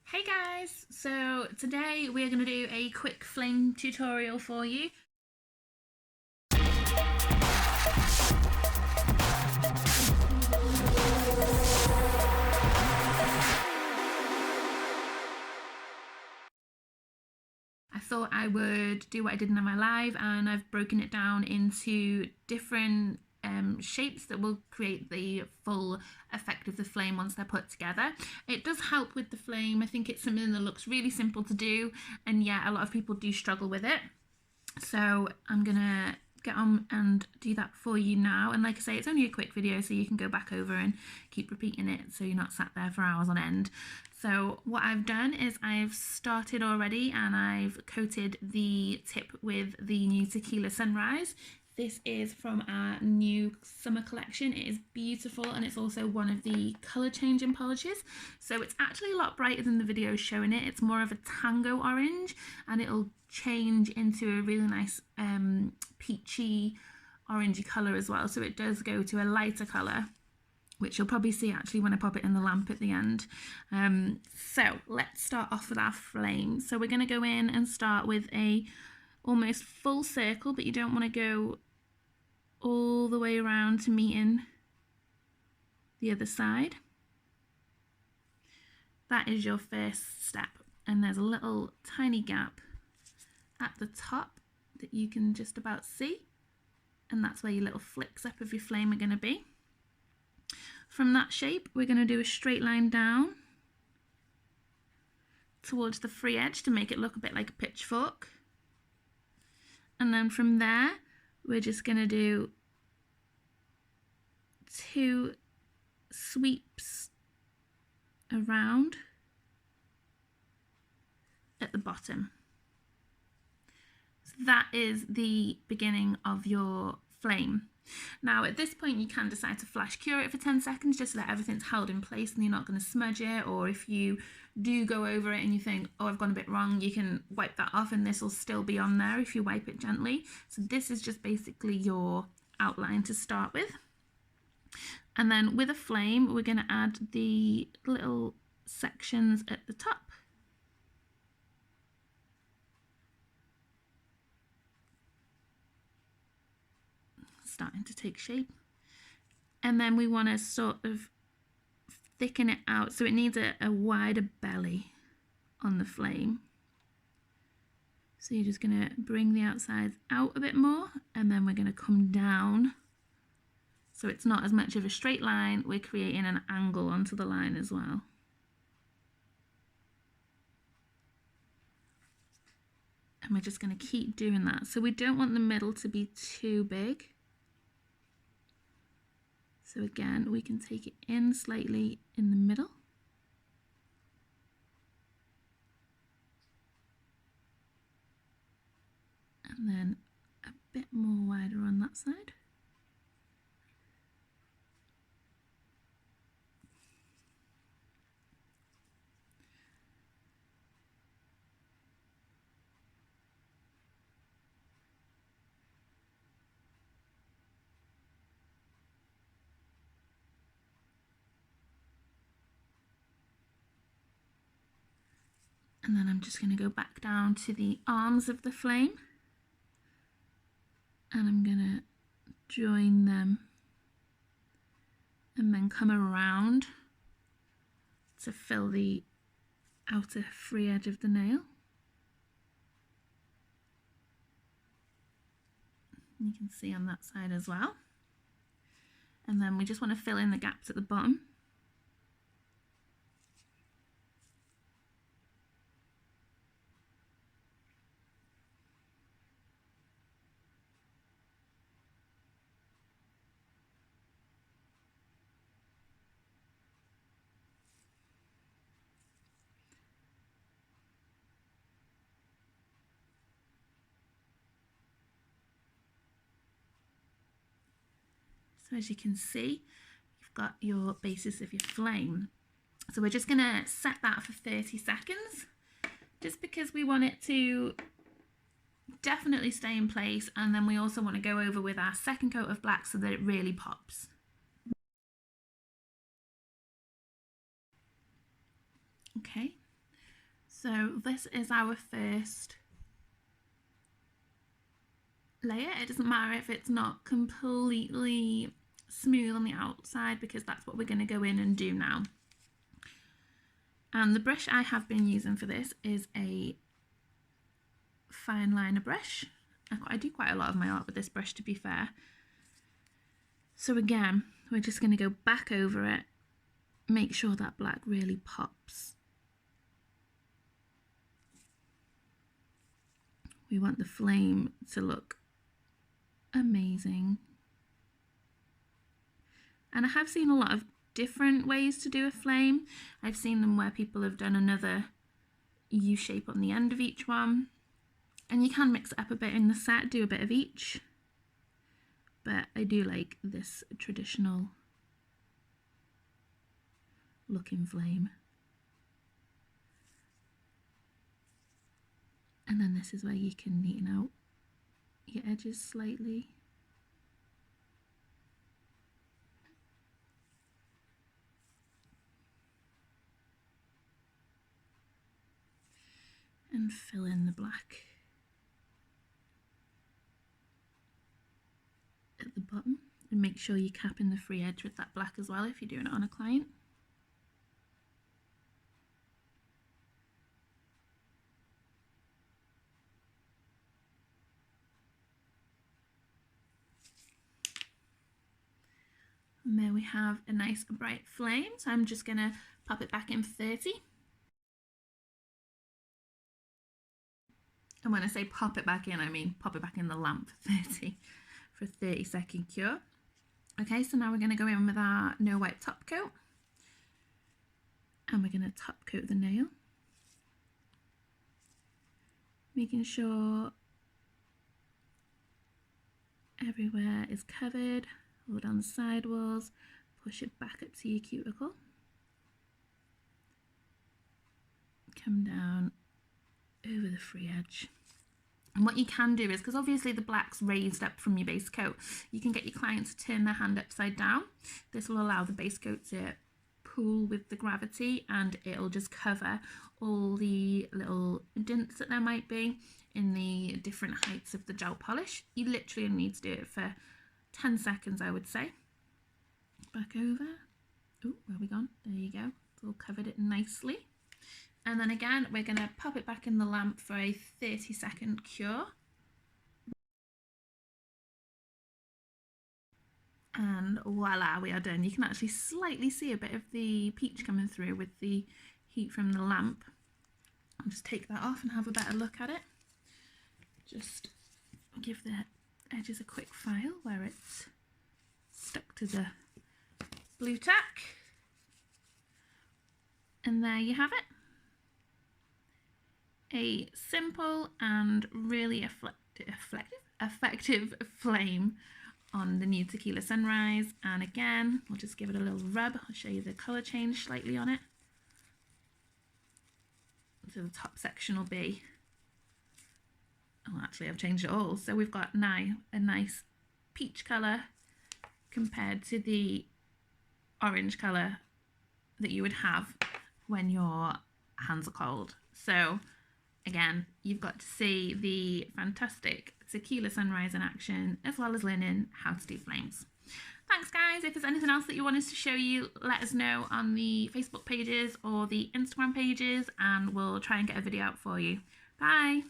Hey guys, so today we're going to do a quick flame tutorial for you. I thought I would do what I did in my live, and I've broken it down into different shapes that will create the full effect of the flame once they're put together. It does help with the flame. I think it's something that looks really simple to do, and yeah, a lot of people do struggle with it. So I'm gonna get on and do that for you now. And like I say, it's only a quick video, so you can go back over and keep repeating it so you're not sat there for hours on end. So what I've done is I've started already and I've coated the tip with the new Tequila Sunrise. This is from our new summer collection. It is beautiful, and it's also one of the colour changing polishes. So it's actually a lot brighter than the video is showing it. It's more of a tango orange, and it'll change into a really nice peachy orangey colour as well. So it does go to a lighter colour, which you'll probably see actually when I pop it in the lamp at the end. So let's start off with our flame. So we're going to go in and start with a almost full circle, but you don't want to go all the way around to meeting the other side. That is your first step, and there's a little tiny gap at the top that you can just about see, and that's where your little flicks up of your flame are going to be. From that shape, we're going to do a straight line down towards the free edge to make it look a bit like a pitchfork, and then from there we're just going to do 2 sweeps around at the bottom. So that is the beginning of your flame. Now at this point you can decide to flash cure it for 10 seconds just so that everything's held in place and you're not going to smudge it, or if you do go over it and you think, oh, I've gone a bit wrong, you can wipe that off and this will still be on there if you wipe it gently. So this is just basically your outline to start with. And then with a flame we're going to add the little sections at the top. Starting to take shape, and then we want to sort of thicken it out so it needs a wider belly on the flame. So you're just going to bring the outsides out a bit more, and then we're going to come down so it's not as much of a straight line. We're creating an angle onto the line as well. And we're just going to keep doing that. So we don't want the middle to be too big. So again, we can take it in slightly in the middle. And then a bit more wider on that side. And then I'm just going to go back down to the arms of the flame, and I'm going to join them and then come around to fill the outer free edge of the nail. You can see on that side as well. And then we just want to fill in the gaps at the bottom. So as you can see, you've got your basis of your flame. So we're just going to set that for 30 seconds, just because we want it to definitely stay in place, and then we also want to go over with our second coat of black so that it really pops. Okay, So this is our first layer. It doesn't matter if it's not completely smooth on the outside, because that's what we're going to go in and do now. And the brush I have been using for this is a fine liner brush. I do quite a lot of my art with this brush, to be fair. So again, we're just going to go back over it, make sure that black really pops. We want the flame to look amazing. And I have seen a lot of different ways to do a flame. I've seen them where people have done another U shape on the end of each one. And you can mix it up a bit in the set, do a bit of each. But I do like this traditional looking flame. And then this is where you can neaten out your edges slightly. And fill in the black at the bottom, and make sure you're capping the free edge with that black as well if you're doing it on a client. And there we have a nice bright flame. So I'm just going to pop it back in for 30. And when I say pop it back in, I mean pop it back in the lamp for 30 for a 30-second cure. Okay, so now we're going to go in with our No Wipe top coat. And we're going to top coat the nail. Making sure everywhere is covered, all down the side walls. Push it back up to your cuticle. Come down over the free edge. And what you can do is, because obviously the black's raised up from your base coat, you can get your client to turn their hand upside down. This will allow the base coat to pool with the gravity, and it'll just cover all the little dints that there might be in the different heights of the gel polish. You literally need to do it for 10 seconds, I would say. Back over. Oh, where are we gone? There you go. It's all covered it nicely. And then again, we're going to pop it back in the lamp for a 30-second cure. And voila, we are done. You can actually slightly see a bit of the peach coming through with the heat from the lamp. I'll just take that off and have a better look at it. Just give the edges a quick file where it's stuck to the blue tack. And there you have it. A simple and really effective flame on the new Tequila Sunrise. And again, we'll just give it a little rub. I'll show you the colour change slightly on it. So the top section will be, oh, actually I've changed it all. So we've got now a nice peach colour compared to the orange colour that you would have when your hands are cold. So again, you've got to see the fantastic Tequila Sunrise in action, as well as learning how to do flames. Thanks guys. If there's anything else that you want us to show you, let us know on the Facebook pages or the Instagram pages, and we'll try and get a video out for you. Bye.